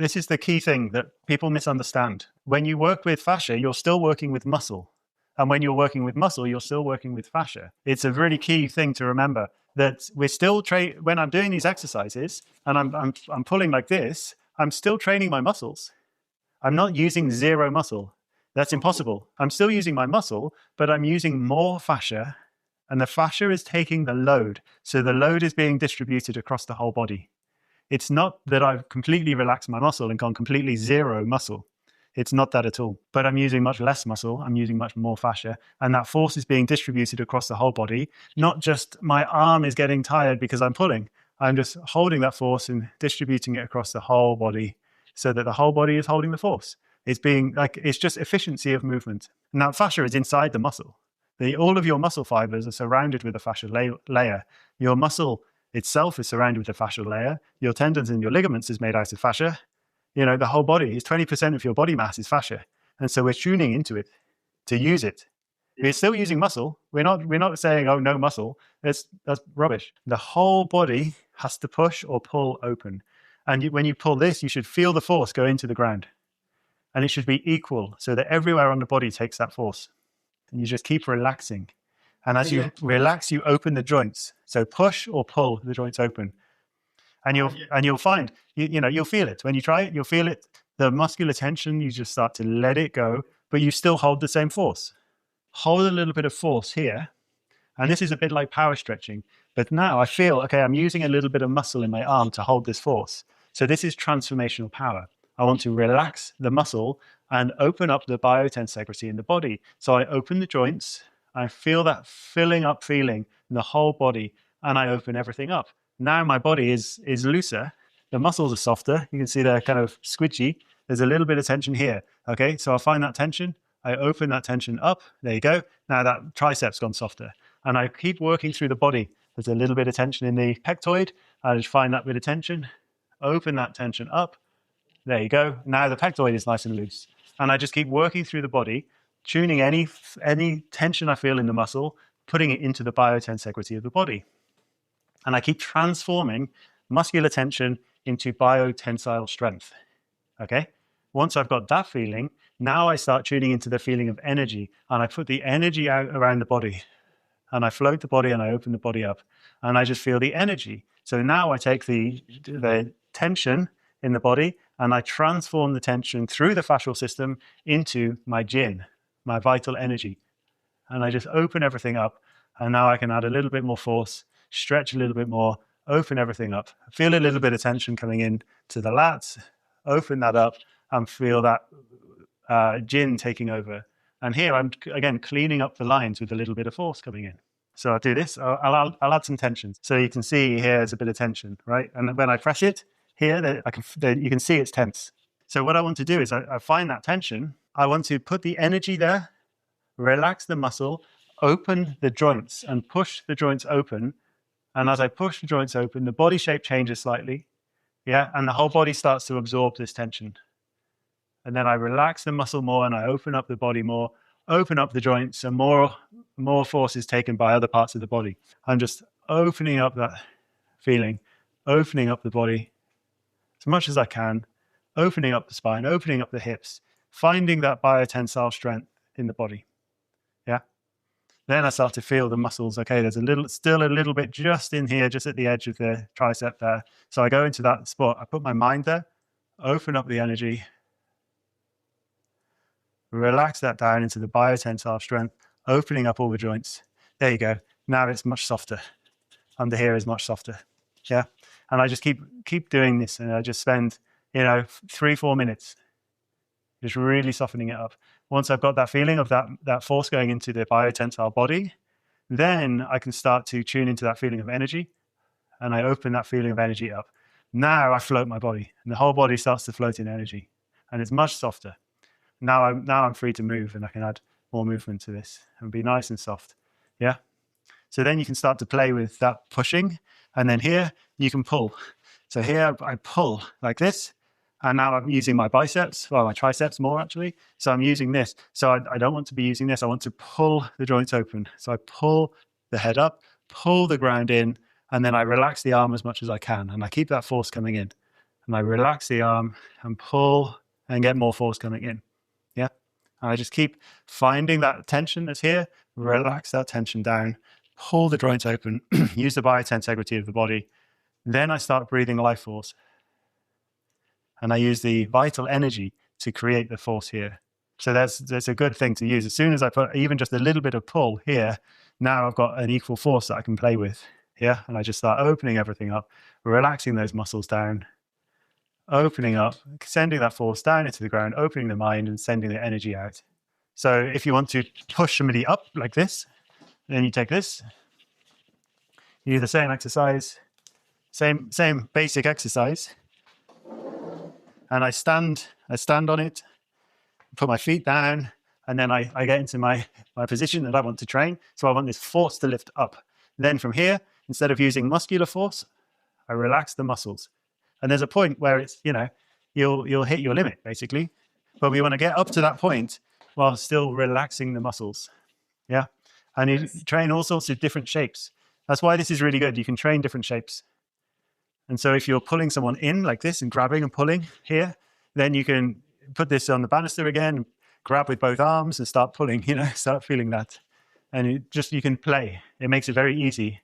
This is the key thing that people misunderstand. When you work with fascia, you're still working with muscle. And when you're working with muscle, you're still working with fascia. It's a really key thing to remember that we're still when I'm doing these exercises and I'm pulling like this, I'm still training my muscles. I'm not using zero muscle. That's impossible. I'm still using my muscle, but I'm using more fascia, and the fascia is taking the load. So the load is being distributed across the whole body. It's not that I've completely relaxed my muscle and gone completely zero muscle. It's not that at all. But I'm using much less muscle. I'm using much more fascia. And that force is being distributed across the whole body. Not just my arm is getting tired because I'm pulling. I'm just holding that force and distributing it across the whole body so that the whole body is holding the force. It's just efficiency of movement. And that fascia is inside the muscle. All of your muscle fibers are surrounded with a fascial layer. Your muscle itself is surrounded with a fascial layer. Your tendons and your ligaments is made out of fascia. The whole body is 20% of your body mass is fascia. And so we're tuning into it to use it. We're still using muscle. We're not saying, oh, no muscle. That's rubbish. The whole body has to push or pull open. And when you pull this, you should feel the force go into the ground. And it should be equal so that everywhere on the body takes that force. And you just keep relaxing. And as you relax, you open the joints. So push or pull the joints open. And you'll find, you'll feel it. When you try it, you'll feel it. The muscular tension, you just start to let it go, but you still hold the same force. Hold a little bit of force here. And this is a bit like power stretching. But now I feel, okay, I'm using a little bit of muscle in my arm to hold this force. So this is transformational power. I want to relax the muscle and open up the biotensegrity in the body. So I open the joints. I feel that filling up feeling in the whole body, and I open everything up. Now my body is looser. The muscles are softer. You can see they're kind of squidgy. There's a little bit of tension here. Okay, so I find that tension. I open that tension up. There you go. Now that tricep's gone softer. And I keep working through the body. There's a little bit of tension in the pectoid. I just find that bit of tension. Open that tension up. There you go. Now the pectoid is nice and loose. And I just keep working through the body, tuning any tension I feel in the muscle, putting it into the biotensegrity of the body. And I keep transforming muscular tension into biotensile strength. Okay? Once I've got that feeling, now I start tuning into the feeling of energy, and I put the energy out around the body, and I float the body and I open the body up, and I just feel the energy. So now I take the tension in the body and I transform the tension through the fascial system into my jin, my vital energy. And I just open everything up, and now I can add a little bit more force, stretch a little bit more, open everything up. Feel a little bit of tension coming in to the lats, open that up, and feel that jin taking over. And here I'm, again, cleaning up the lines with a little bit of force coming in. So I'll do this. I'll add some tension. So you can see here there's a bit of tension, right? And when I press it, here, you can see it's tense. So what I want to do is I find that tension. I want to put the energy there, relax the muscle, open the joints and push the joints open. And as I push the joints open, the body shape changes slightly. Yeah, and the whole body starts to absorb this tension. And then I relax the muscle more and I open up the body more, open up the joints, and more force is taken by other parts of the body. I'm just opening up that feeling, opening up the body as much as I can, opening up the spine, opening up the hips, finding that biotensile strength in the body. Yeah. Then I start to feel the muscles. Okay, there's still a little bit just in here, just at the edge of the tricep there. So I go into that spot. I put my mind there, open up the energy, relax that down into the biotensile strength, opening up all the joints. There you go. Now it's much softer. Under here is much softer. Yeah. And I just keep doing this, and I just spend, 3-4 minutes just really softening it up. Once I've got that feeling of that force going into the biotensile body, then I can start to tune into that feeling of energy, and I open that feeling of energy up. Now I float my body, and the whole body starts to float in energy, and it's much softer. Now I'm free to move, and I can add more movement to this and be nice and soft. Yeah. So then you can start to play with that pushing, and then here you can pull. So here I pull like this, and now I'm using my biceps, well, my triceps more actually. So I'm using this. So I don't want to be using this. I want to pull the joints open. So I pull the head up, pull the ground in, and then I relax the arm as much as I can, and I keep that force coming in. and I relax the arm and pull and get more force coming in. Yeah. And I just keep finding that tension that's here, relax that tension down, pull the joints open, use the biotensegrity of the body. Then I start breathing life force. And I use the vital energy to create the force here. So that's a good thing to use. As soon as I put even just a little bit of pull here, now I've got an equal force that I can play with. Yeah. And I just start opening everything up, relaxing those muscles down, opening up, sending that force down into the ground, opening the mind and sending the energy out. So if you want to push somebody up like this, then you take this, you do the same exercise, same basic exercise. And I stand on it, put my feet down, and then I get into my position that I want to train. So I want this force to lift up. Then from here, instead of using muscular force, I relax the muscles. And there's a point where it's, you'll hit your limit basically, but we want to get up to that point while still relaxing the muscles. Yeah. And you train all sorts of different shapes. That's why this is really good. You can train different shapes. And so if you're pulling someone in like this and grabbing and pulling here, then you can put this on the banister again, grab with both arms and start pulling, start feeling that. And you can play. It makes it very easy